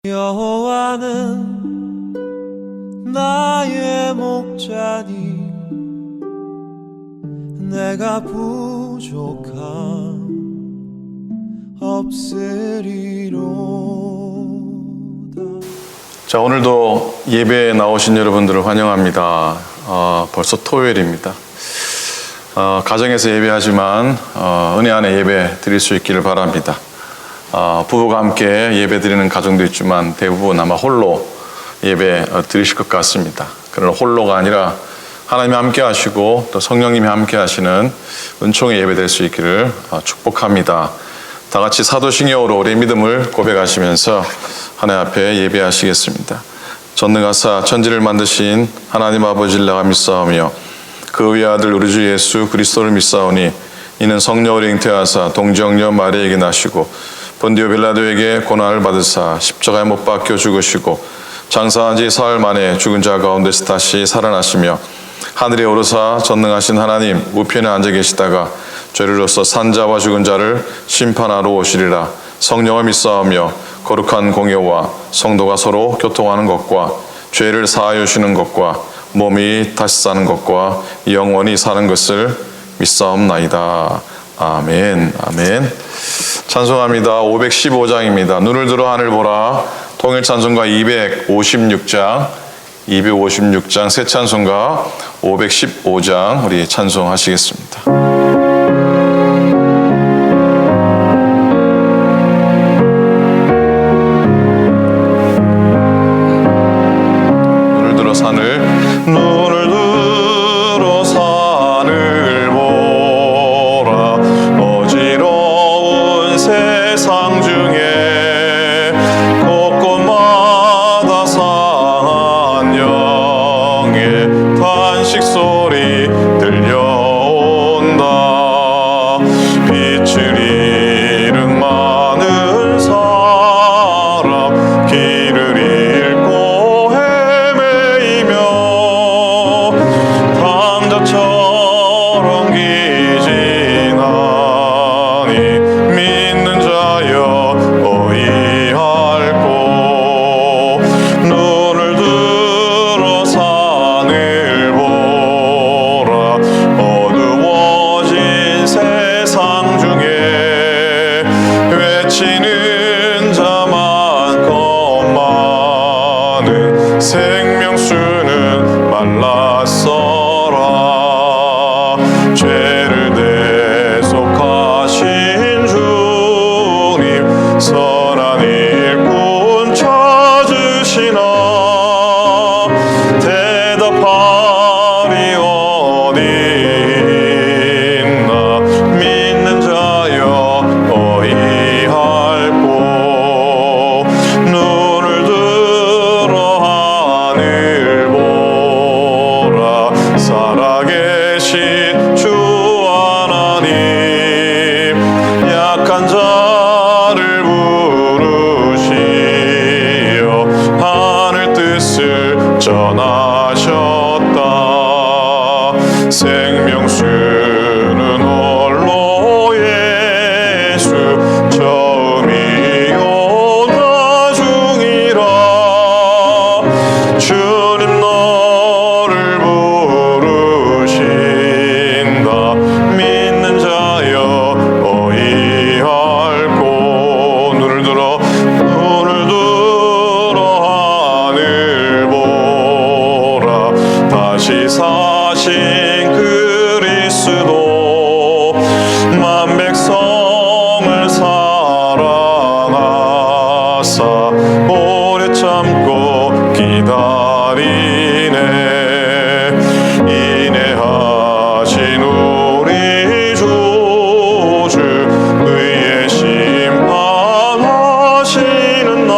여호와는 나의 목자니 내가 부족함 없으리로다. 자, 오늘도 예배에 나오신 여러분들을 환영합니다. 벌써 토요일입니다. 가정에서 예배하지만 은혜 안에 예배 드릴 수 있기를 바랍니다. 부부가 함께 예배 드리는 가정도 있지만 대부분 아마 홀로 예배 드리실 것 같습니다. 그러나 홀로가 아니라 하나님이 함께 하시고 또 성령님이 함께 하시는 은총의 예배 될 수 있기를 축복합니다. 다 같이 사도신경으로 우리의 믿음을 고백하시면서 하나님 앞에 예배하시겠습니다. 전능하사 천지를 만드신 하나님 아버지를 내가 믿사오며 그 외아들 우리 주 예수 그리스도를 믿사오니 이는 성령으로 잉태하사 동정녀 마리아에게 나시고 본디오 빌라도에게 고난을 받으사 십자가에 못 박혀 죽으시고 장사한 지 사흘 만에 죽은 자 가운데서 다시 살아나시며 하늘에 오르사 전능하신 하나님 우편에 앉아 계시다가 죄로서 산 자와 죽은 자를 심판하러 오시리라. 성령을 믿사오며 거룩한 공예와 성도가 서로 교통하는 것과 죄를 사하여 주시는 것과 몸이 다시 사는 것과 영원히 사는 것을 믿사옵나이다. 아멘. 아멘. 찬송합니다. 515장입니다. 눈을 들어 하늘 보라. 통일 찬송가 256장 새 찬송가 515장 우리 찬송하시겠습니다. 눈을 들어 산을 보라. 어지러운 세상 중에 곳곳마다 상한 영의 탄식 소리 들려온다. 빛을 잃은 많은 사람 길을 잃고 헤매이며 당자처럼 기진하니 믿는 자여 어이할꼬. 눈을 들어 산을 보라. 어두워진 세상 중에 외치는 자만 많은 생명수는 말랐어라. 죄를 대속하신 주님 선한 일꾼 찾으시나. 대답하리 어디 있나. 믿는 자여 어이할꼬. 눈을 들어 하늘 보라. 살아계신 주 하나님 약한 자를 부르시어 하늘 뜻을 전하셨다. 생명수는 홀로 예수 처음이요 나중이라. 주님 너를 부르신다. 믿는 자여 어이할꼬. 눈을 들어 하늘 보라. 다시 사신 그리스도 만 백성을 사랑하사 오래 참고 기다리네. 인내하신 우리 주 의의 심판하시는 날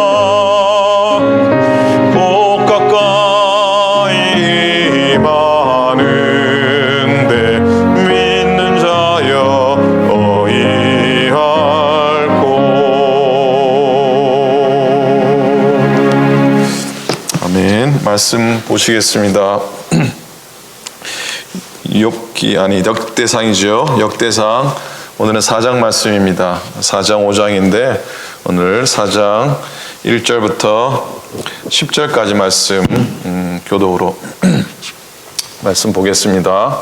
꼭 가까이 임하는데 믿는 자여 어이할꼬. 아멘. 말씀 보시겠습니다. 역대상이죠. 역대상 오늘은 4장 말씀입니다. 4장 5장인데 오늘 4장 1절부터 10절까지 말씀 교독으로 말씀 보겠습니다.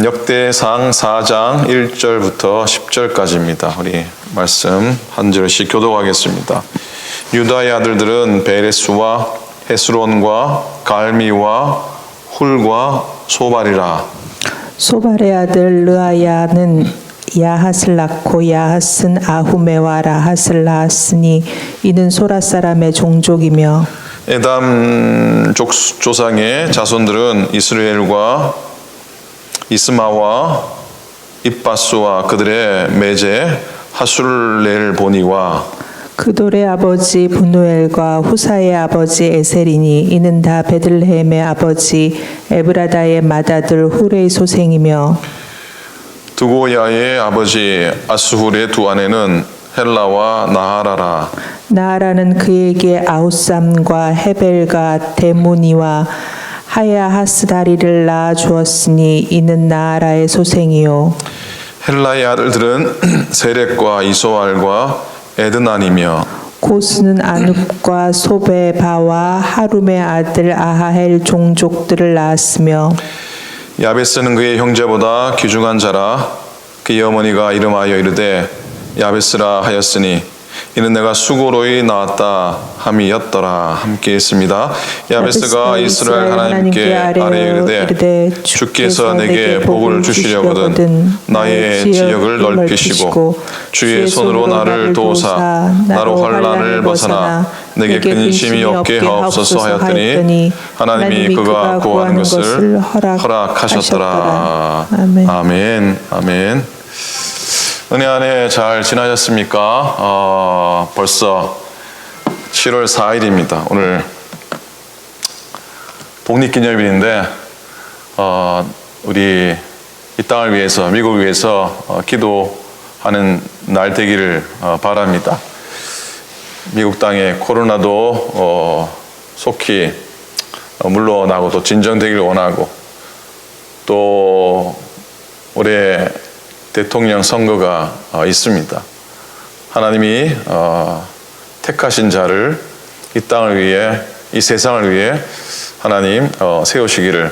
역대상 4장 1절부터 10절까지입니다. 우리 말씀 한 절씩 교독하겠습니다. 유다의 아들들은 베레스와 헤스론과 갈미와 훌과 소발이라. 소발의 아들 르아야는 야핫을 낳고 야핫은 아후메와 라핫을 낳았으니 이는 소라 사람의 종족이며 에담 조상의 자손들은 이스라엘과 이스마와 입바스와 그들의 매제 하술렐보니와 그돌의 아버지 분우엘과 후사의 아버지 에셀이니 이는 다 베들레헴의 아버지 에브라다의 맏아들 훌의 소생이며 두고야의 아버지 아스훌의 두 아내는 헬라와 나하라라. 나하라는 그에게 아우삼과 헤벨과 데모니와 하야하스다리를 낳아 주었으니 이는 나하라의 소생이요 헬라의 아들들은 세렉과 이소알과 에드난이며 고스는 아눕과 소베바와 하룸의 아들 아하헬 종족들을 낳았으며 야베스는 그의 형제보다 귀중한 자라. 그의 어머니가 이름하여 이르되 야베스라 하였으니 이는 내가 수고로이 낳았다 함이었더라. 함께 있습니다. 야베스가 이스라엘 하나님께 아뢰어 이르되 주께서 내게 복을 주시려거든 나의 지역을 넓히시고 주의 손으로 나를 도우사 나로 환난을 벗어나 내게 근심이 없게 하옵소서 하였더니 하나님이 그가 구하는 것을 허락하셨더라. 아멘. 아멘. 은혜 안에 잘 지나셨습니까? 벌써 7월 4일입니다. 오늘 독립기념일인데 우리 이 땅을 위해서 미국을 위해서 기도하는 날 되기를 바랍니다. 미국 땅에 코로나도 속히 물러나고 또 진정되기를 원하고 또 올해 대통령 선거가 있습니다. 하나님이 택하신 자를 이 땅을 위해 이 세상을 위해 하나님 세우시기를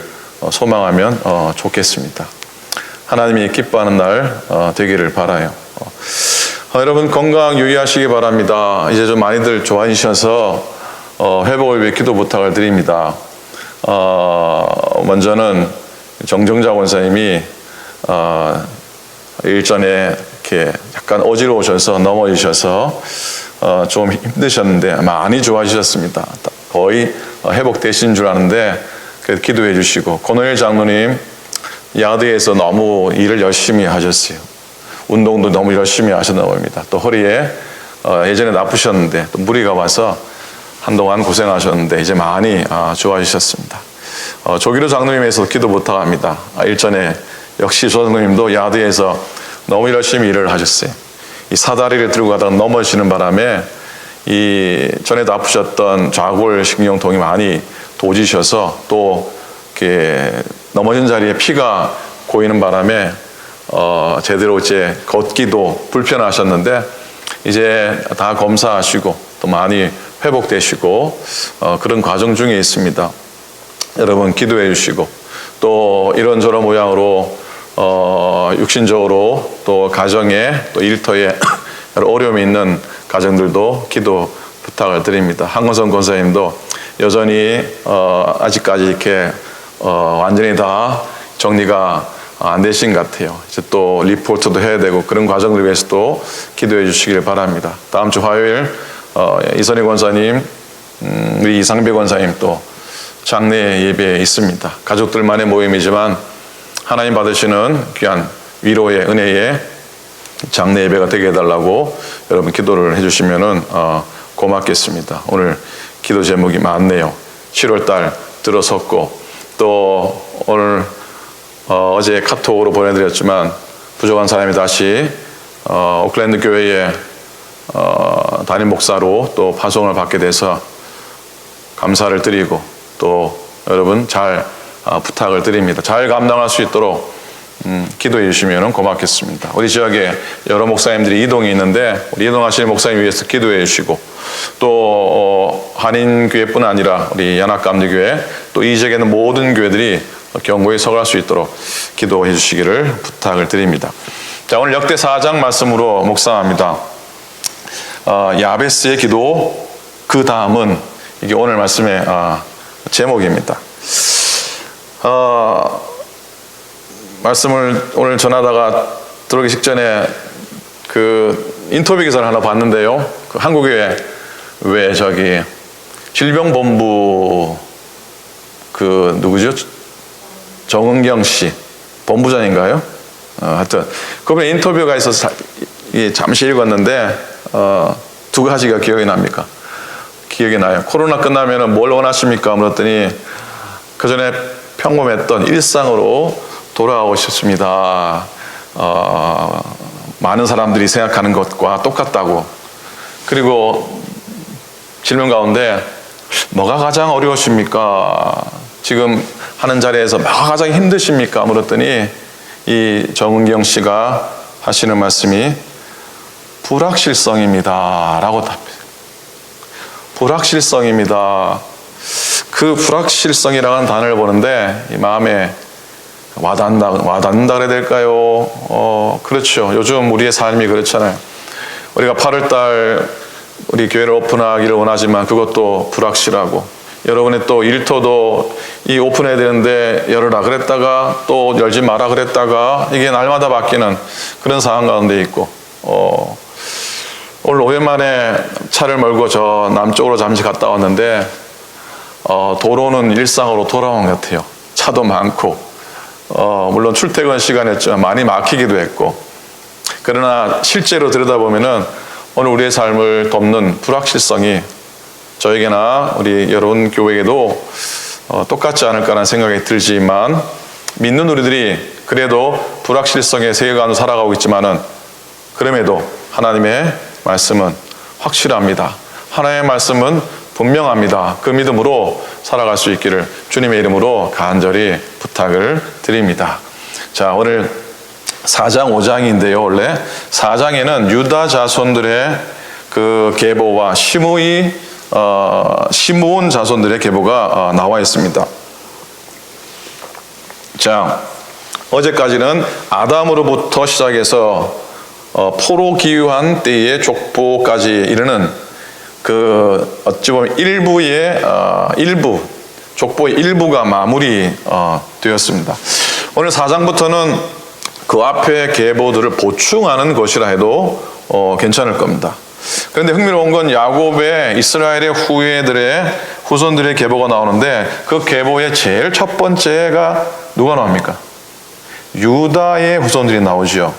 소망하면 좋겠습니다. 하나님이 기뻐하는 날 되기를 바라요. 여러분 건강 유의하시기 바랍니다. 이제 좀 많이들 좋아지셔서 회복을 위해 기도 부탁을 드립니다. 먼저는 정정자 원사님이 일전에 이렇게 약간 어지러우셔서 넘어지셔서 좀 힘드셨는데 많이 좋아지셨습니다. 거의 회복되신 줄 아는데 그래도 기도해 주시고 권호일 장로님 야드에서 너무 일을 열심히 하셨어요. 운동도 너무 열심히 하셨나 봅니다. 또 허리에 예전에 나쁘셨는데 또 무리가 와서 한동안 고생하셨는데 이제 많이 좋아지셨습니다. 조기로 장로님에서 기도 부탁합니다. 일전에 역시 조장님도 야드에서 너무 열심히 일을 하셨어요. 이 사다리를 들고 가다가 넘어지는 바람에 이 전에도 아프셨던 좌골신경통이 많이 도지셔서 또 이렇게 넘어진 자리에 피가 고이는 바람에 제대로 이제 걷기도 불편하셨는데 이제 다 검사하시고 또 많이 회복되시고 그런 과정 중에 있습니다. 여러분 기도해 주시고 또 이런저런 모양으로 육신적으로 또 가정에 또 일터에 여러 어려움이 있는 가정들도 기도 부탁을 드립니다. 한건성 권사님도 여전히 아직까지 이렇게 완전히 다 정리가 안 되신 것 같아요. 이제 또 리포트도 해야 되고 그런 과정을 위해서도 기도해 주시길 바랍니다. 다음 주 화요일 이선희 권사님, 우리 이상배 권사님 또 장례 예배에 있습니다. 가족들만의 모임이지만 하나님 받으시는 귀한 위로의 은혜의 장례 예배가 되게 해달라고 여러분 기도를 해주시면 고맙겠습니다. 오늘 기도 제목이 많네요. 7월달 들어섰고 또 오늘 어제 카톡으로 보내드렸지만 부족한 사람이 다시 오클랜드 교회에 담임 목사로 또 파송을 받게 돼서 감사를 드리고 또 여러분 잘 부탁을 드립니다. 잘 감당할 수 있도록 기도해 주시면 고맙겠습니다. 우리 지역에 여러 목사님들이 이동이 있는데 우리 이동하시는 목사님 위해서 기도해 주시고 또 한인교회뿐 아니라 우리 연합감리교회 또 이 지역에는 모든 교회들이 경고에 서갈 수 있도록 기도해 주시기를 부탁을 드립니다. 자, 오늘 역대 4장 말씀으로 묵상합니다. 야베스의 기도, 그 다음은 이게 오늘 말씀의 제목입니다. 말씀을 오늘 전하다가 들어오기 직전에 그 인터뷰 기사를 하나 봤는데요. 그 한국에 왜 저기 질병본부 그 누구죠? 정은경 씨 본부장인가요? 하여튼 그분의 인터뷰가 있어서 잠시 읽었는데 두 가지가 기억이 납니까? 기억이 나요. 코로나 끝나면 뭘 원하십니까? 물었더니 그 전에 평범했던 일상으로 돌아가고 싶습니다. 많은 사람들이 생각하는 것과 똑같다고. 그리고 질문 가운데 뭐가 가장 어려우십니까? 지금 하는 자리에서 뭐가 가장 힘드십니까? 물었더니 이 정은경 씨가 하시는 말씀이 불확실성입니다 라고 답해요. 불확실성입니다. 그 불확실성이라는 단어를 보는데 이 마음에 와닿는다 그래야 될까요? 그렇죠. 요즘 우리의 삶이 그렇잖아요. 우리가 8월달 우리 교회를 오픈하기를 원하지만 그것도 불확실하고, 여러분의 또 일터도 이 오픈해야 되는데 열으라 그랬다가 또 열지 마라 그랬다가 이게 날마다 바뀌는 그런 상황 가운데 있고, 오늘 오랜만에 차를 몰고 저 남쪽으로 잠시 갔다 왔는데 도로는 일상으로 돌아온 것 같아요. 차도 많고 물론 출퇴근 시간이었지만 많이 막히기도 했고, 그러나 실제로 들여다보면은 오늘 우리의 삶을 덮는 불확실성이 저에게나 우리 여러분 교회에도 똑같지 않을까라는 생각이 들지만, 믿는 우리들이 그래도 불확실성의 세계관으로 살아가고 있지만은 그럼에도 하나님의 말씀은 확실합니다. 하나님의 말씀은 분명합니다. 그 믿음으로 살아갈 수 있기를 주님의 이름으로 간절히 부탁을 드립니다. 자, 오늘 4장 5장인데요. 원래 4장에는 유다 자손들의 그 계보와 시므온 자손들의 계보가 나와 있습니다. 자, 어제까지는 아담으로부터 시작해서 포로 기유한 때의 족보까지 이르는 그 어찌 보면 족보의 일부가 마무리 되었습니다. 오늘 4장부터는 그 앞에 계보들을 보충하는 것이라 해도 괜찮을 겁니다. 그런데 흥미로운 건 야곱의 이스라엘의 후손들의 계보가 나오는데 그 계보의 제일 첫 번째가 누가 나옵니까? 유다의 후손들이 나오죠.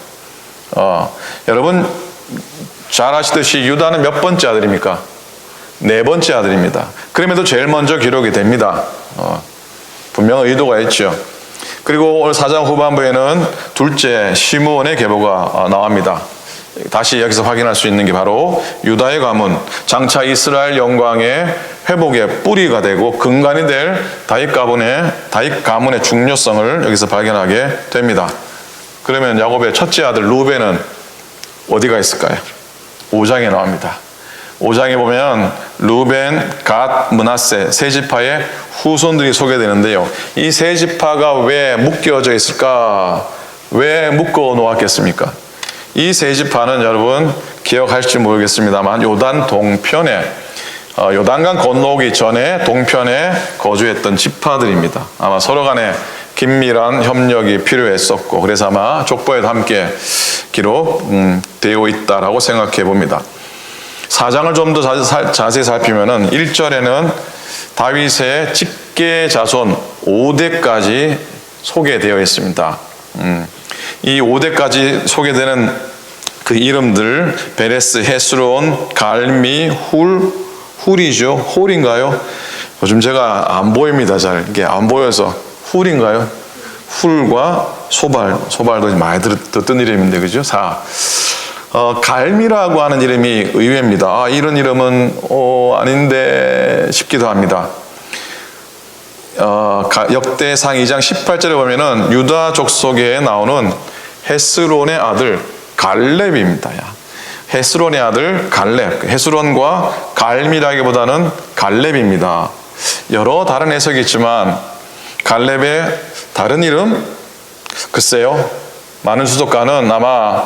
여러분 잘 아시듯이 유다는 몇 번째 아들입니까? 네 번째 아들입니다. 그럼에도 제일 먼저 기록이 됩니다. 분명한 의도가 있죠. 그리고 오늘 4장 후반부에는 둘째 시므온의 계보가 나옵니다. 다시 여기서 확인할 수 있는 게 바로 유다의 가문, 장차 이스라엘 영광의 회복의 뿌리가 되고 근간이 될 다윗 가문의 중요성을 여기서 발견하게 됩니다. 그러면 야곱의 첫째 아들 루벤은 어디가 있을까요? 5장에 나옵니다. 5장에 보면 루벤, 갓, 므낫세 세 지파의 후손들이 소개되는데요. 이 세 지파가 왜 묶여져 있을까? 왜 묶어 놓았겠습니까? 이 세 지파는 여러분 기억하실지 모르겠습니다만 요단 동편에 요단강 건너오기 전에 동편에 거주했던 지파들입니다. 아마 서로 간에 긴밀한 협력이 필요했었고, 그래서 아마 족보에도 함께 기록되어 있다라고 생각해 봅니다. 4장을 좀 더 자세히 살피면은 1절에는 다윗의 직계 자손 5대까지 소개되어 있습니다. 이 5대까지 소개되는 그 이름들, 베레스, 헤스론, 갈미, 훌이죠. 홀인가요? 요즘 제가 안 보입니다. 잘 이게 안 보여서 훌인가요? 훌과 소발도 많이 듣던 이름인데, 그죠? 4. 갈미라고 하는 이름이 의외입니다. 이런 이름은 아닌데 싶기도 합니다. 역대상 2장 18절에 보면은 유다 족속에 나오는 헤스론의 아들 갈렙입니다. 헤스론의 아들 갈렙. 헤스론과 갈미라기보다는 갈렙입니다. 여러 다른 해석이 있지만 갈렙의 다른 이름? 글쎄요. 많은 수석가는 아마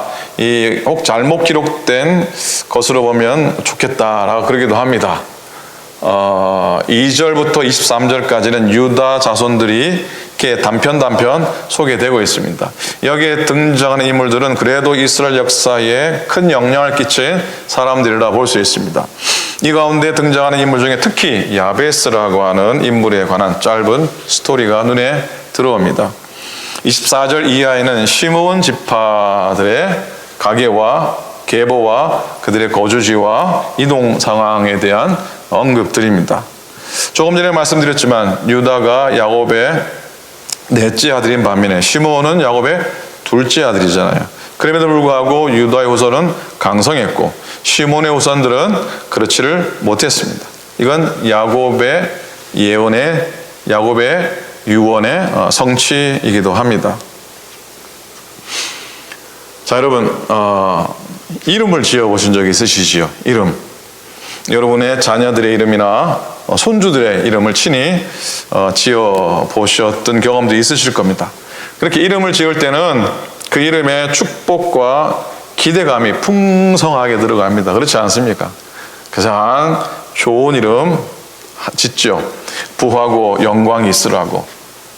혹 잘못 기록된 것으로 보면 좋겠다라고 그러기도 합니다. 2절부터 23절까지는 유다 자손들이 이렇게 단편 소개되고 있습니다. 여기에 등장하는 인물들은 그래도 이스라엘 역사에 큰 영향을 끼친 사람들이라 볼 수 있습니다. 이 가운데 등장하는 인물 중에 특히 야베스라고 하는 인물에 관한 짧은 스토리가 눈에 들어옵니다. 24절 이하에는 시므온 지파들의 가계와 계보와 그들의 거주지와 이동 상황에 대한 언급들입니다. 조금 전에 말씀드렸지만 유다가 야곱의 넷째 아들인 반면에 시므온은 야곱의 둘째 아들이잖아요. 그럼에도 불구하고 유다의 후손은 강성했고 시므온의 후손들은 그렇지를 못했습니다. 이건 야곱의 예언의 야곱의 유언의 성취이기도 합니다. 자, 여러분 이름을 지어보신 적이 있으시지요? 이름. 여러분의 자녀들의 이름이나 손주들의 이름을 친히 지어보셨던 경험도 있으실 겁니다. 그렇게 이름을 지을 때는 그 이름에 축복과 기대감이 풍성하게 들어갑니다. 그렇지 않습니까? 가장 좋은 이름 짓죠. 부하고 영광이 있으라고,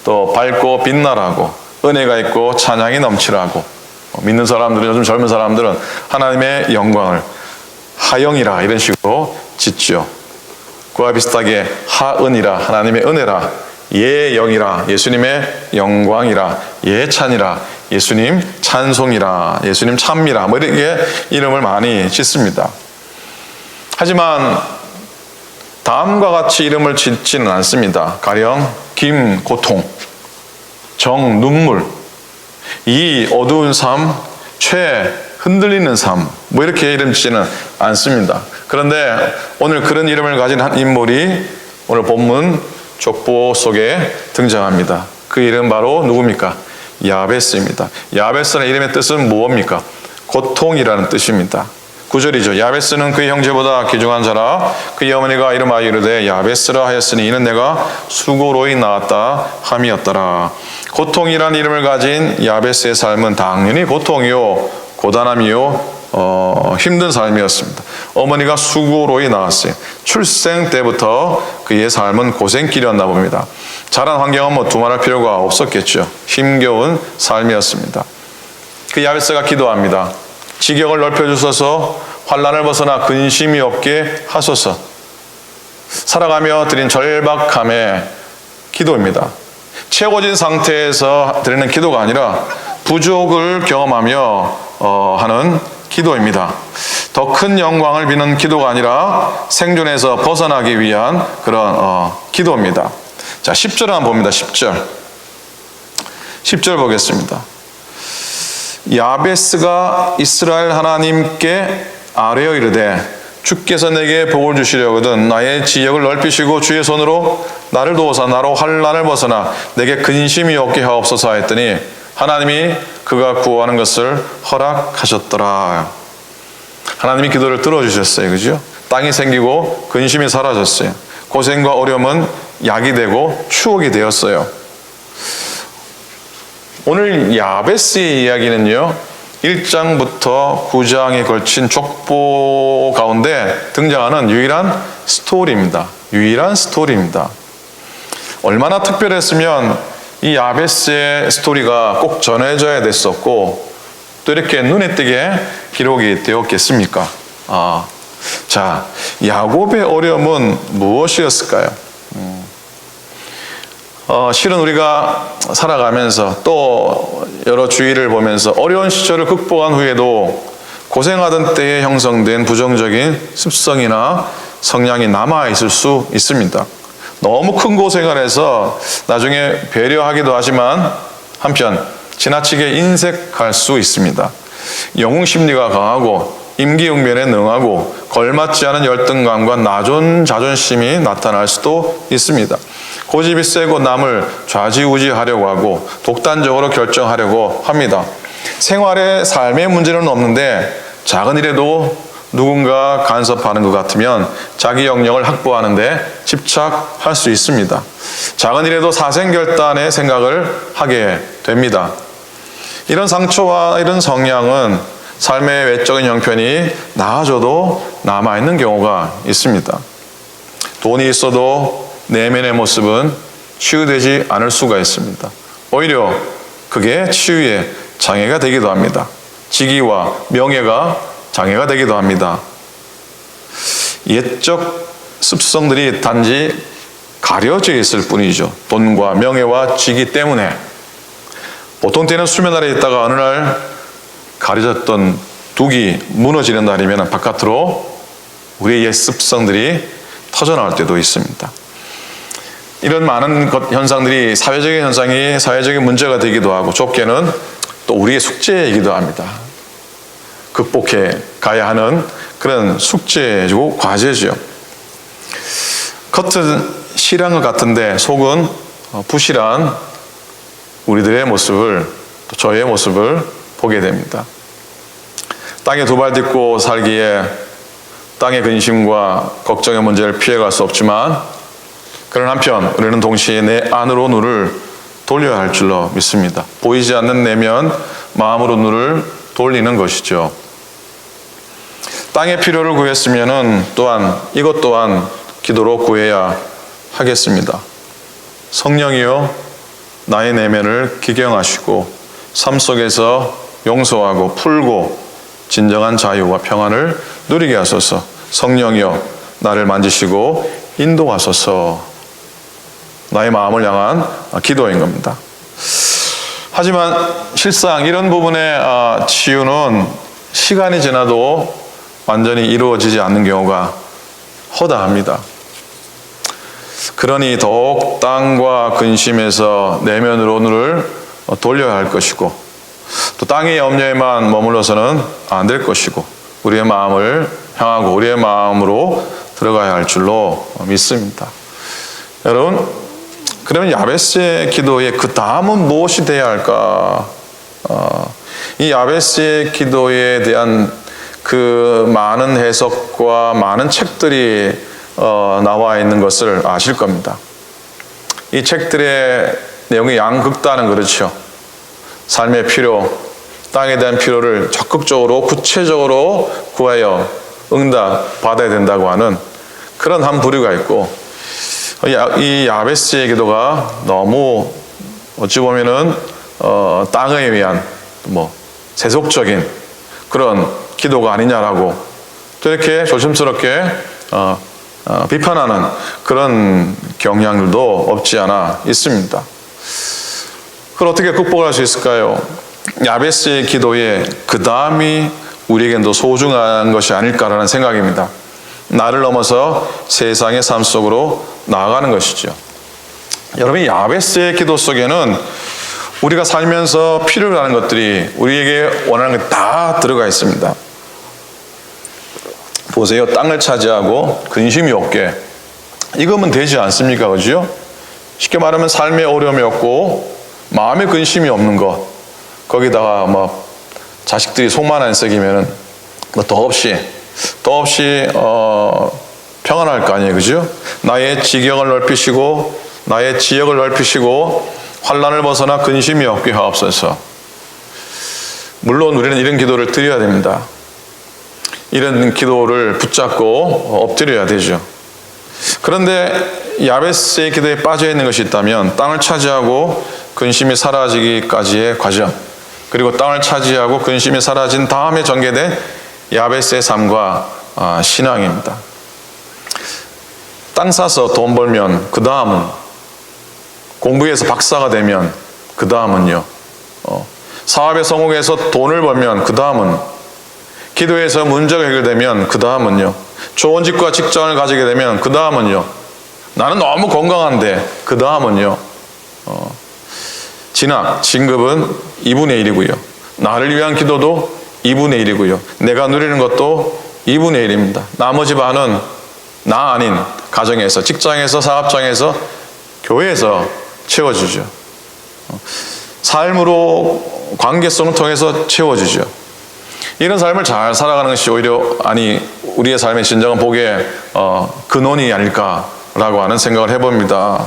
또 밝고 빛나라고, 은혜가 있고 찬양이 넘치라고. 믿는 사람들은, 요즘 젊은 사람들은 하나님의 영광을 하영이라 이런 식으로 짓죠. 그와 비슷하게 하은이라 하나님의 은혜라, 예영이라 예수님의 영광이라, 예찬이라 예수님 찬송이라, 예수님 찬미라, 뭐 이렇게 이름을 많이 짓습니다. 하지만 다음과 같이 이름을 짓지는 않습니다. 가령 김 고통, 정 눈물, 이 어두운 삶, 최 흔들리는 삶, 뭐 이렇게 이름 짓지는 않습니다. 그런데 오늘 그런 이름을 가진 한 인물이 오늘 본문 족보 속에 등장합니다. 그 이름 바로 누굽니까? 야베스입니다. 야베스라는 이름의 뜻은 무엇입니까? 고통이라는 뜻입니다. 9절이죠. 야베스는 그의 형제보다 귀중한 자라 그의 어머니가 이름하여 이르되 야베스라 하였으니 이는 내가 수고로이 낳았다 함이었더라. 고통이라는 이름을 가진 야베스의 삶은 당연히 고통이요 고단함이요 힘든 삶이었습니다. 어머니가 수고로이 낳았어요. 출생 때부터 그의 삶은 고생길이었나 봅니다. 자란 환경은 뭐 두말할 필요가 없었겠죠. 힘겨운 삶이었습니다. 그 야베스가 기도합니다. 지경을 넓혀주소서, 환난을 벗어나 근심이 없게 하소서. 살아가며 드린 절박함의 기도입니다. 채워진 상태에서 드리는 기도가 아니라 부족을 경험하며 하는 기도입니다. 더 큰 영광을 비는 기도가 아니라 생존에서 벗어나기 위한 그런 기도입니다. 자, 10절 한번 봅니다. 10절 보겠습니다. 야베스가 이스라엘 하나님께 아뢰어 이르되 주께서 내게 복을 주시려거든 나의 지역을 넓히시고 주의 손으로 나를 도우사 나로 환난을 벗어나 내게 근심이 없게 하옵소서 했더니 하나님이 그가 구하는 것을 허락하셨더라. 하나님이 기도를 들어주셨어요. 그죠? 땅이 생기고 근심이 사라졌어요. 고생과 어려움은 약이 되고 추억이 되었어요. 오늘 야베스의 이야기는요, 1장부터 9장에 걸친 족보 가운데 등장하는 유일한 스토리입니다. 얼마나 특별했으면 이 야베스의 스토리가 꼭 전해져야 됐었고 또 이렇게 눈에 띄게 기록이 되었겠습니까? 자, 야곱의 어려움은 무엇이었을까요? 실은 우리가 살아가면서 또 여러 주의를 보면서 어려운 시절을 극복한 후에도 고생하던 때에 형성된 부정적인 습성이나 성향이 남아있을 수 있습니다. 너무 큰 고생을 해서 나중에 배려하기도 하지만 한편 지나치게 인색할 수 있습니다. 영웅심리가 강하고 임기응변에 능하고 걸맞지 않은 열등감과 낮은 자존심이 나타날 수도 있습니다. 고집이 세고 남을 좌지우지하려고 하고 독단적으로 결정하려고 합니다. 생활에 삶의 문제는 없는데 작은 일에도 누군가 간섭하는 것 같으면 자기 영역을 확보하는데 집착할 수 있습니다. 작은 일에도 사생결단의 생각을 하게 됩니다. 이런 상처와 이런 성향은 삶의 외적인 형편이 나아져도 남아있는 경우가 있습니다. 돈이 있어도 내면의 모습은 치유되지 않을 수가 있습니다. 오히려 그게 치유의 장애가 되기도 합니다. 직위와 명예가 장애가 되기도 합니다. 옛적 습성들이 단지 가려져 있을 뿐이죠. 돈과 명예와 직위 때문에. 보통 때는 수면 아래 있다가 어느 날 가려졌던 둑이 무너지는 날이면 바깥으로 우리의 옛 습성들이 터져나올 때도 있습니다. 이런 많은 현상들이 사회적인 현상이 사회적인 문제가 되기도 하고 좁게는 또 우리의 숙제이기도 합니다. 극복해 가야 하는 그런 숙제이고 과제죠. 겉은 실한 것 같은데 속은 부실한 우리들의 모습을, 또 저의 모습을 보게 됩니다. 땅에 두 발 딛고 살기에 땅의 근심과 걱정의 문제를 피해갈 수 없지만 그런 한편 우리는 동시에 내 안으로 눈을 돌려야 할 줄로 믿습니다. 보이지 않는 내면 마음으로 눈을 돌리는 것이죠. 땅의 필요를 구했으면 또한 이것 또한 기도로 구해야 하겠습니다. 성령이여 나의 내면을 기경하시고 삶 속에서 용서하고 풀고 진정한 자유와 평안을 누리게 하소서. 성령이여 나를 만지시고 인도하소서. 나의 마음을 향한 기도인 겁니다. 하지만 실상 이런 부분의 치유는 시간이 지나도 완전히 이루어지지 않는 경우가 허다합니다. 그러니 더욱 땅과 근심에서 내면으로 눈을 돌려야 할 것이고 또 땅의 염려에만 머물러서는 안 될 것이고 우리의 마음을 향하고 우리의 마음으로 들어가야 할 줄로 믿습니다. 여러분, 그러면 야베스의 기도의 그 다음은 무엇이 되어야 할까? 이 야베스의 기도에 대한 그 많은 해석과 많은 책들이 나와 있는 것을 아실 겁니다. 이 책들의 내용이 양극단은 그렇죠. 삶의 필요, 땅에 대한 필요를 적극적으로 구체적으로 구하여 응답 받아야 된다고 하는 그런 한 부류가 있고, 이 야베스의 기도가 너무 어찌 보면은 땅에 위한 세속적인 그런 기도가 아니냐라고 또 이렇게 조심스럽게 비판하는 그런 경향들도 없지 않아 있습니다. 그걸 어떻게 극복할 수 있을까요? 야베스의 기도에 그 다음이 우리에겐 더 소중한 것이 아닐까라는 생각입니다. 나를 넘어서 세상의 삶 속으로 나아가는 것이죠. 여러분, 야베스의 기도 속에는 우리가 살면서 필요로 하는 것들이 우리에게 원하는 게 다 들어가 있습니다. 보세요. 땅을 차지하고 근심이 없게. 이거면 되지 않습니까? 그죠? 쉽게 말하면 삶의 어려움이 없고 마음의 근심이 없는 것. 거기다가 자식들이 속만 안 썩이면은 더없이 평안할 거 아니에요. 그죠? 나의 지경을 넓히시고 나의 지역을 넓히시고 환난을 벗어나 근심이 없게 하옵소서. 물론 우리는 이런 기도를 드려야 됩니다. 이런 기도를 붙잡고 엎드려야 되죠. 그런데 야베스의 기도에 빠져 있는 것이 있다면 땅을 차지하고 근심이 사라지기까지의 과정, 그리고 땅을 차지하고 근심이 사라진 다음에 전개된 야베스의 삶과 신앙입니다. 땅 사서 돈 벌면 그 다음은, 공부해서 박사가 되면 그 다음은요, 사업에 성공해서 돈을 벌면 그 다음은, 기도해서 문제가 해결되면 그 다음은요, 좋은 집과 직장을 가지게 되면 그 다음은요, 나는 너무 건강한데 그 다음은요, 진급은 2분의 1이고요, 나를 위한 기도도 2분의 1이고요. 내가 누리는 것도 2분의 1입니다. 나머지 반은 나 아닌 가정에서, 직장에서, 사업장에서, 교회에서 채워주죠. 삶으로 관계성을 통해서 채워주죠. 이런 삶을 잘 살아가는 것이 오히려 우리의 삶의 진정한 복의 근원이 아닐까라고 하는 생각을 해봅니다.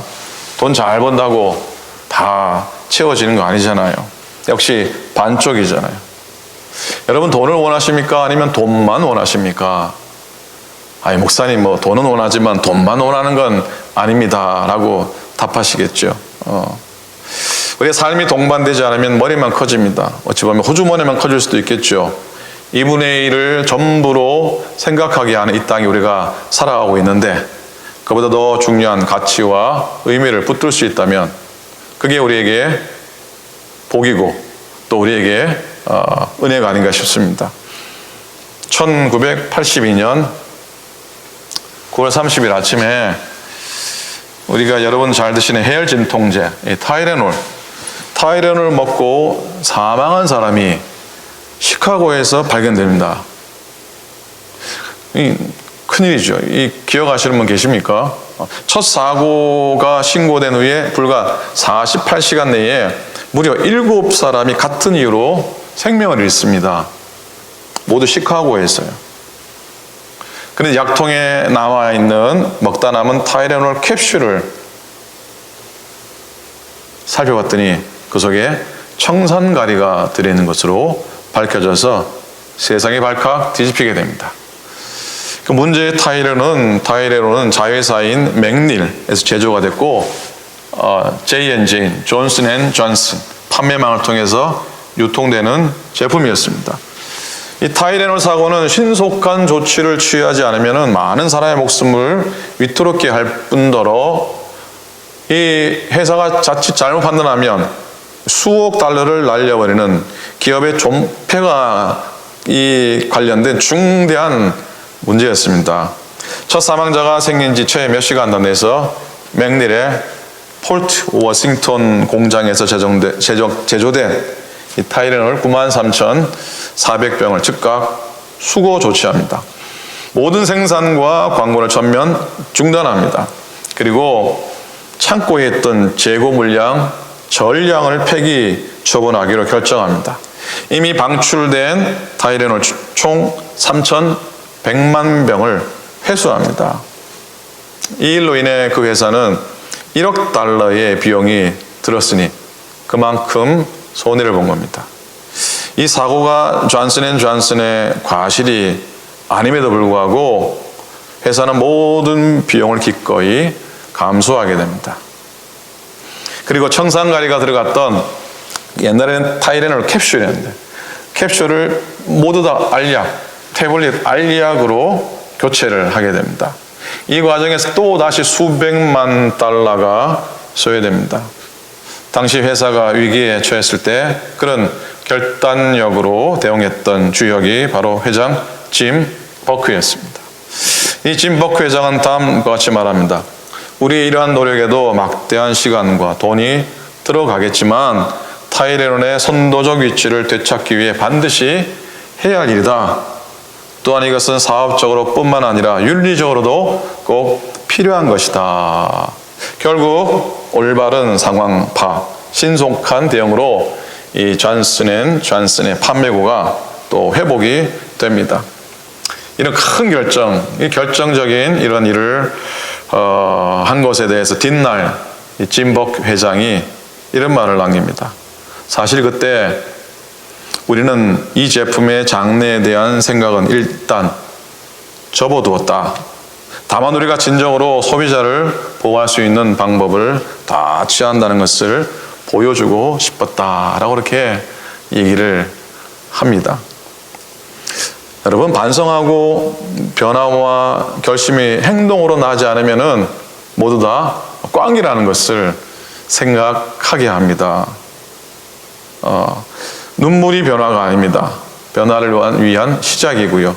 돈 잘 번다고 다 채워지는 거 아니잖아요. 역시 반쪽이잖아요. 여러분 돈을 원하십니까? 아니면 돈만 원하십니까? 아니 목사님 뭐 돈은 원하지만 돈만 원하는 건 아닙니다 라고 답하시겠죠. 우리의 삶이 동반되지 않으면 머리만 커집니다. 어찌 보면 호주머니만 커질 수도 있겠죠. 2분의 1을 전부로 생각하게 하는 이 땅에 우리가 살아가고 있는데 그보다 더 중요한 가치와 의미를 붙들 수 있다면 그게 우리에게 복이고 또 우리에게 은혜가 아닌가 싶습니다. 1982년 9월 30일 아침에 우리가 여러분 잘 드시는 해열 진통제 타이레놀 먹고 사망한 사람이 시카고에서 발견됩니다. 큰일이죠. 기억하시는 분 계십니까? 첫 사고가 신고된 후에 불과 48시간 내에 무려 7사람이 같은 이유로 생명을 잃습니다. 모두 시카고에서요. 그런데 약통에 남아있는 먹다 남은 타이레놀 캡슐을 살펴봤더니 그 속에 청산가리가 들어있는 것으로 밝혀져서 세상이 발칵 뒤집히게 됩니다. 그 문제의 타이레놀은 자회사인 맥닐에서 제조가 됐고 J&J, 존슨&존슨 판매망을 통해서 유통되는 제품이었습니다. 이 타이레놀 사고는 신속한 조치를 취하지 않으면 많은 사람의 목숨을 위태롭게 할 뿐더러 이 회사가 자칫 잘못 판단하면 수억 달러를 날려버리는 기업의 존폐가 관련된 중대한 문제였습니다. 첫 사망자가 생긴 지 채 몇 시간 안 돼서 맥닐의 폴트 워싱턴 공장에서 제조된 이 타이레놀 93,400병을 즉각 수거 조치합니다. 모든 생산과 광고를 전면 중단합니다. 그리고 창고에 있던 재고 물량 전량을 폐기 처분하기로 결정합니다. 이미 방출된 타이레놀 총 3,100만 병을 회수합니다. 이 일로 인해 그 회사는 1억 달러의 비용이 들었으니 그만큼 손해를 본 겁니다. 이 사고가 존슨앤존슨의 과실이 아님에도 불구하고 회사는 모든 비용을 기꺼이 감수하게 됩니다. 그리고 청산가리가 들어갔던 옛날에는 타이레놀 캡슐이었는데 캡슐을 모두 다 태블릿 알약으로 교체를 하게 됩니다. 이 과정에서 또 다시 수백만 달러가 소요됩니다. 당시 회사가 위기에 처했을 때 그런 결단력으로 대응했던 주역이 바로 회장 짐 버크였습니다. 이 짐 버크 회장은 다음과 같이 말합니다. 우리의 이러한 노력에도 막대한 시간과 돈이 들어가겠지만 타이레놀의 선도적 위치를 되찾기 위해 반드시 해야 할 일이다. 또한 이것은 사업적으로 뿐만 아니라 윤리적으로도 꼭 필요한 것이다. 결국 올바른 상황 파악, 신속한 대응으로 이 존슨앤존슨의 판매고가 또 회복이 됩니다. 이런 큰 결정, 이 결정적인 이런 일을 한 것에 대해서 뒷날 이 짐버크 회장이 이런 말을 남깁니다. 사실 그때 우리는 이 제품의 장래에 대한 생각은 일단 접어두었다. 다만 우리가 진정으로 소비자를 보호할 수 있는 방법을 다 취한다는 것을 보여주고 싶었다라고 그렇게 얘기를 합니다. 여러분, 반성하고 변화와 결심이 행동으로 나지 않으면은 모두 다 꽝이라는 것을 생각하게 합니다. 눈물이 변화가 아닙니다. 변화를 위한 시작이고요.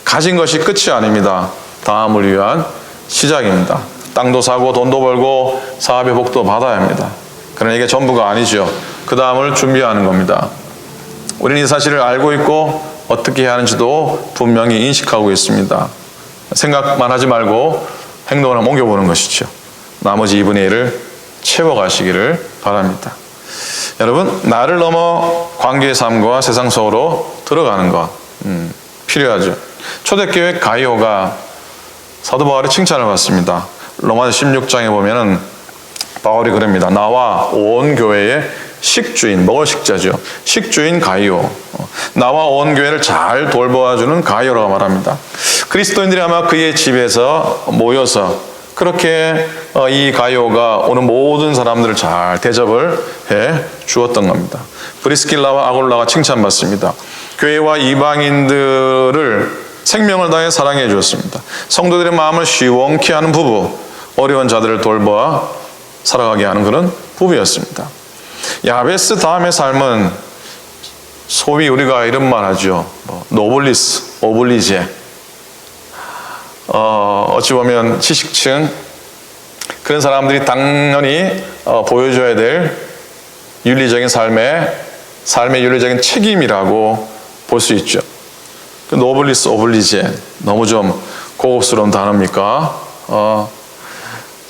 가진 것이 끝이 아닙니다. 다음을 위한 시작입니다. 땅도 사고 돈도 벌고 사업의 복도 받아야 합니다. 그러나 이게 전부가 아니죠. 그 다음을 준비하는 겁니다. 우리는 이 사실을 알고 있고 어떻게 해야 하는지도 분명히 인식하고 있습니다. 생각만 하지 말고 행동을 한번 옮겨보는 것이죠. 나머지 2분의 1을 채워가시기를 바랍니다. 여러분, 나를 넘어 관계의 삶과 세상 속으로 들어가는 것 필요하죠. 초대교회 가이오가 사도 바울의 칭찬을 받습니다. 로마서 16장에 보면은 바울이 그럽니다. 나와 온 교회의 식주인, 먹을 식자죠. 식주인 가이오. 나와 온 교회를 잘 돌보아주는 가이오라고 말합니다. 그리스도인들이 아마 그의 집에서 모여서 그렇게 이 가이오가 오는 모든 사람들을 잘 대접을 해 주었던 겁니다. 브리스길라와 아골라가 칭찬받습니다. 교회와 이방인들을 생명을 다해 사랑해 주었습니다. 성도들의 마음을 시원케 하는 부부, 어려운 자들을 돌보아 살아가게 하는 그런 부부였습니다. 야베스 다음의 삶은 소위 우리가 이런 말 하죠. 노블리스, 오블리제. 어찌 보면 지식층, 그런 사람들이 당연히 보여줘야 될 윤리적인 삶의 윤리적인 책임이라고 볼 수 있죠. 그 노블리스, 오블리제, 너무 좀 고급스러운 단어입니까?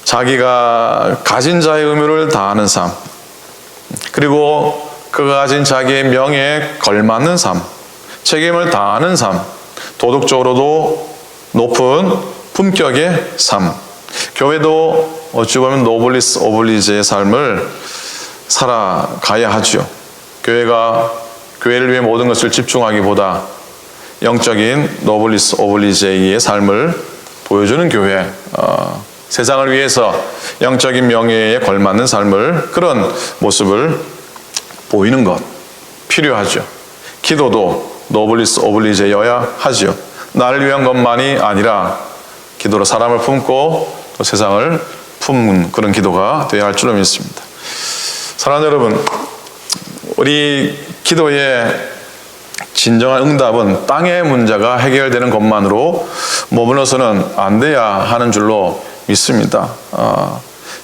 자기가 가진 자의 의무를 다하는 삶, 그리고 그가 가진 자기의 명예에 걸맞는 삶, 책임을 다하는 삶, 도덕적으로도 높은 품격의 삶. 교회도 어찌 보면 노블리스 오블리제의 삶을 살아가야 하죠. 교회를 위해 모든 것을 집중하기보다 영적인 노블리스 오블리제의 삶을 보여주는 교회, 세상을 위해서 영적인 명예에 걸맞는 삶을, 그런 모습을 보이는 것 필요하죠. 기도도 노블리스 오블리제여야 하죠. 나를 위한 것만이 아니라 기도로 사람을 품고 또 세상을 품는 그런 기도가 되어야 할 줄로 믿습니다. 사랑하는 여러분, 우리 기도의 진정한 응답은 땅의 문제가 해결되는 것만으로 머물러서는 안 돼야 하는 줄로 믿습니다.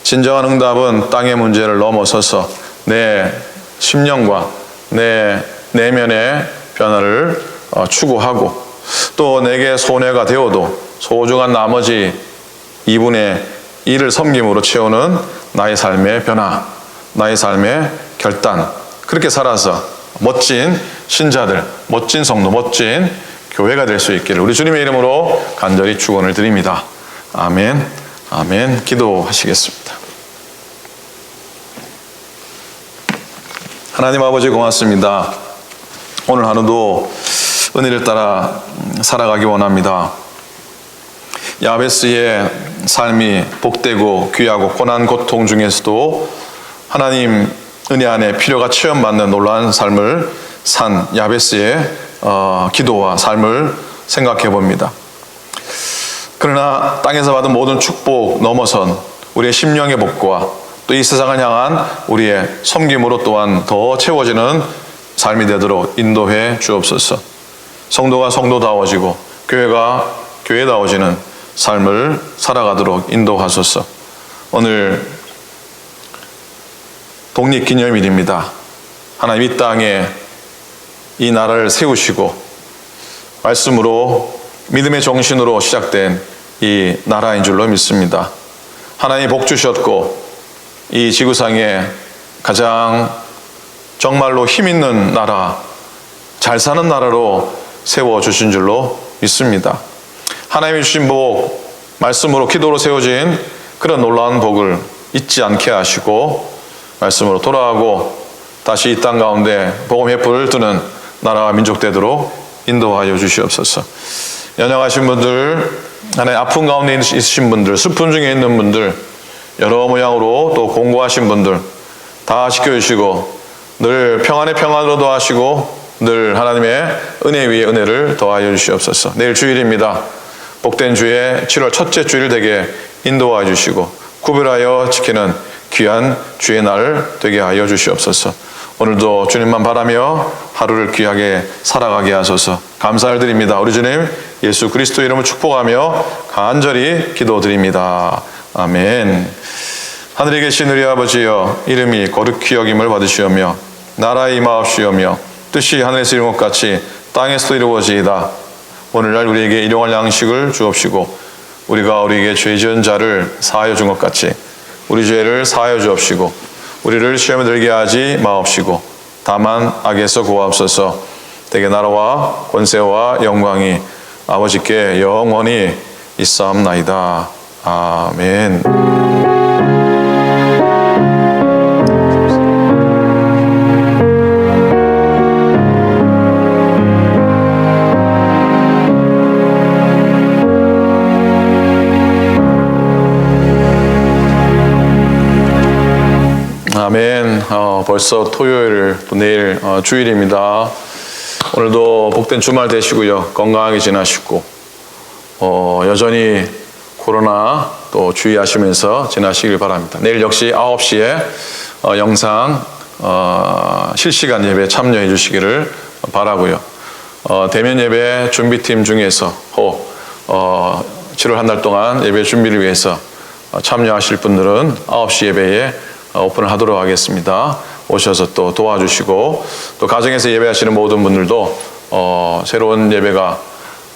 진정한 응답은 땅의 문제를 넘어서서 내 심령과 내 내면의 변화를 추구하고, 또 내게 손해가 되어도 소중한 나머지 2분의 1을 섬김으로 채우는 나의 삶의 변화, 나의 삶의 결단, 그렇게 살아서 멋진 신자들, 멋진 성도, 멋진 교회가 될 수 있기를 우리 주님의 이름으로 간절히 축원을 드립니다. 아멘, 아멘. 기도하시겠습니다. 하나님 아버지 고맙습니다. 오늘 하루도 은혜를 따라 살아가기 원합니다. 야베스의 삶이 복되고 귀하고 고난 고통 중에서도 하나님 은혜 안에 필요가 체험받는 놀라운 삶을 산 야베스의 기도와 삶을 생각해 봅니다. 그러나 땅에서 받은 모든 축복 넘어선 우리의 심령의 복과 또 이 세상을 향한 우리의 섬김으로 또한 더 채워지는 삶이 되도록 인도해 주옵소서. 성도가 성도다워지고 교회가 교회다워지는 삶을 살아가도록 인도하소서. 오늘 독립기념일입니다. 하나님 이 땅에 이 나라를 세우시고 말씀으로 믿음의 정신으로 시작된 이 나라인 줄로 믿습니다. 하나님 복 주셨고 이 지구상에 가장 정말로 힘있는 나라, 잘 사는 나라로 세워주신 줄로 믿습니다. 하나님이 주신 복, 말씀으로 기도로 세워진 그런 놀라운 복을 잊지 않게 하시고 말씀으로 돌아가고 다시 이 땅 가운데 복음의 불을 뜨는 나라와 민족 되도록 인도하여 주시옵소서. 연약하신 분들, 하나님 아픈 가운데 있으신 분들, 슬픔 중에 있는 분들, 여러 모양으로 또 공고하신 분들 다 지켜주시고 늘 평안의 평안으로도 하시고 늘 하나님의 은혜 위에 은혜를 더하여 주시옵소서. 내일 주일입니다. 복된 주의 7월 첫째 주일 되게 인도하여 주시고 구별하여 지키는 귀한 주의 날 되게 하여 주시옵소서. 오늘도 주님만 바라며 하루를 귀하게 살아가게 하소서. 감사를 드립니다. 우리 주님 예수 그리스도 이름을 축복하며 간절히 기도드립니다. 아멘. 하늘에 계신 우리 아버지여, 이름이 거룩히 여김을 받으시오며 나라의 임하옵시오며 뜻이 하늘에서 이룬 것 같이 땅에서도 이루어지이다. 오늘날 우리에게 일용할 양식을 주옵시고 우리가 우리에게 죄 지은 자를 사하여 준 것 같이 우리 죄를 사하여 주옵시고 우리를 시험에 들게 하지 마옵시고 다만 악에서 구하옵소서. 대개 나라와 권세와 영광이 아버지께 영원히 있사옵나이다. 아멘. 아멘. 벌써 토요일, 또 내일 주일입니다. 오늘도 복된 주말 되시고요. 건강하게 지나시고 여전히 코로나 또 주의하시면서 지나시길 바랍니다. 내일 역시 9시에 영상 실시간 예배 참여해 주시기를 바라고요. 대면 예배 준비팀 중에서 7월 한 달 동안 예배 준비를 위해서 참여하실 분들은 9시 예배에 오픈을 하도록 하겠습니다. 오셔서 또 도와주시고 또 가정에서 예배하시는 모든 분들도 새로운 예배가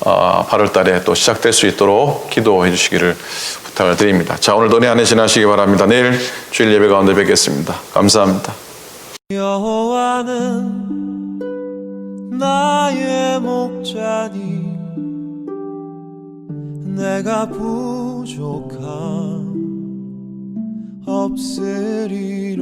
8월 달에 또 시작될 수 있도록 기도해 주시기를 부탁을 드립니다. 자, 오늘도 은혜 안에 지나시기 바랍니다. 내일 주일 예배 가운데 뵙겠습니다. 감사합니다. 여호와는 나의 목자니 내가 부족함 없으리로